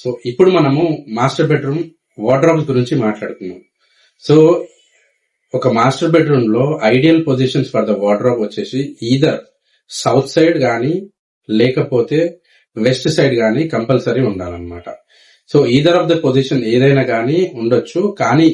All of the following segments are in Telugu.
సో ఇప్పుడు మనము మాస్టర్ బెడ్రూమ్ వార్డ్రోబ్స్ గురించి మాట్లాడుతున్నాం. సో ఒక మాస్టర్ బెడ్రూమ్ లో ideal positions for the wardrobe వచ్చేసి ఈదర్ సౌత్ సైడ్ గానీ లేకపోతే వెస్ట్ సైడ్ గానీ కంపల్సరీ ఉండాలన్నమాట. So either of the position ఏదైనా గానీ ఉండొచ్చు, కానీ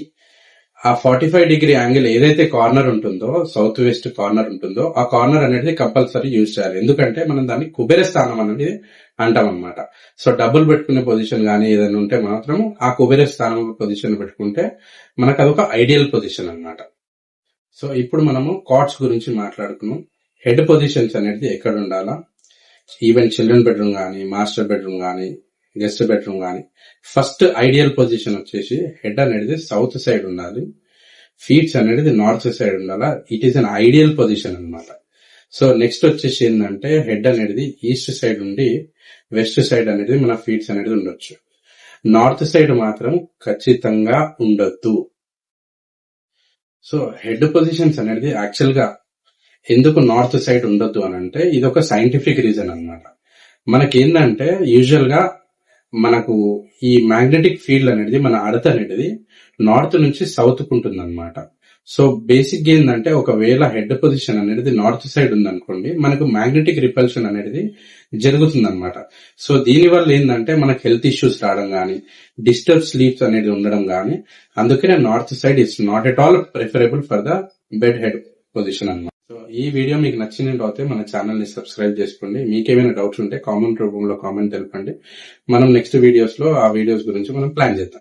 ఆ 45 యాంగిల్ ఏదైతే కార్నర్ ఉంటుందో, సౌత్ వెస్ట్ కార్నర్ ఉంటుందో, ఆ కార్నర్ అనేది కంపల్సరీ యూజ్ చేయాలి. ఎందుకంటే మనం దాన్ని కుబేర స్థానం అనేది అంటాం అనమాట. సో డబ్బులు పెట్టుకునే పొజిషన్ గానీ ఏదైనా ఉంటే మాత్రం ఆ కుబేర స్థానం పొజిషన్ పెట్టుకుంటే మనకు అదొక ఐడియల్ పొజిషన్ అన్నమాట. సో ఇప్పుడు మనము కాట్స్ గురించి మాట్లాడుకున్నాం. హెడ్ పొజిషన్స్ అనేది ఎక్కడ ఉండాలా, ఈవెన్ చిల్డ్రన్ బెడ్రూమ్ గానీ, మాస్టర్ బెడ్రూమ్ గానీ, గెస్ట్ బెడ్రూమ్ గానీ, ఫస్ట్ ఐడియల్ పొజిషన్ వచ్చేసి హెడ్ అనేది సౌత్ సైడ్ ఉండాలి, ఫీట్స్ అనేది నార్త్ సైడ్ ఉండాలా. It is an ideal position అన్నమాట. సో నెక్స్ట్ వచ్చేసి ఏంటంటే హెడ్ అనేది ఈస్ట్ సైడ్ ఉండి వెస్ట్ సైడ్ అనేది మన ఫీట్స్ అనేది ఉండొచ్చు. నార్త్ సైడ్ మాత్రం ఖచ్చితంగా ఉండొద్దు. సో హెడ్ పొజిషన్స్ అనేది యాక్చువల్ గా ఎందుకు నార్త్ సైడ్ ఉండొద్దు అని అంటే ఇది ఒక సైంటిఫిక్ రీజన్ అన్నమాట. మనకేందంటే యూజువల్ గా మనకు ఈ మ్యాగ్నెటిక్ ఫీల్డ్ అనేది మన అర్త్ అనేది నార్త్ నుంచి సౌత్ కు ఉంటుంది అనమాట. సో బేసిక్ గా ఏంటంటే ఒకవేళ హెడ్ పొజిషన్ అనేది నార్త్ సైడ్ ఉందనుకోండి, మనకు మ్యాగ్నెటిక్ రిపల్షన్ అనేది జరుగుతుంది అనమాట. సో దీని వల్ల ఏంటంటే మనకు హెల్త్ ఇష్యూస్ రావడం గానీ, డిస్టర్బ్ స్లీప్స్ అనేది ఉండడం గానీ, అందుకనే north side it's not at all preferable for the bed head position అన్నమాట. సో ఈ వీడియో మీకు నచ్చినట్లయితే మన ఛానల్ ని సబ్స్క్రైబ్ చేసుకోండి. మీకేమైనా డౌట్స్ ఉంటే కామెంట్ రూపంలో కామెంట్ తెలపండి. మనం నెక్స్ట్ వీడియోస్ లో ఆ వీడియోస్ గురించి మనం ప్లాన్ చేద్దాం.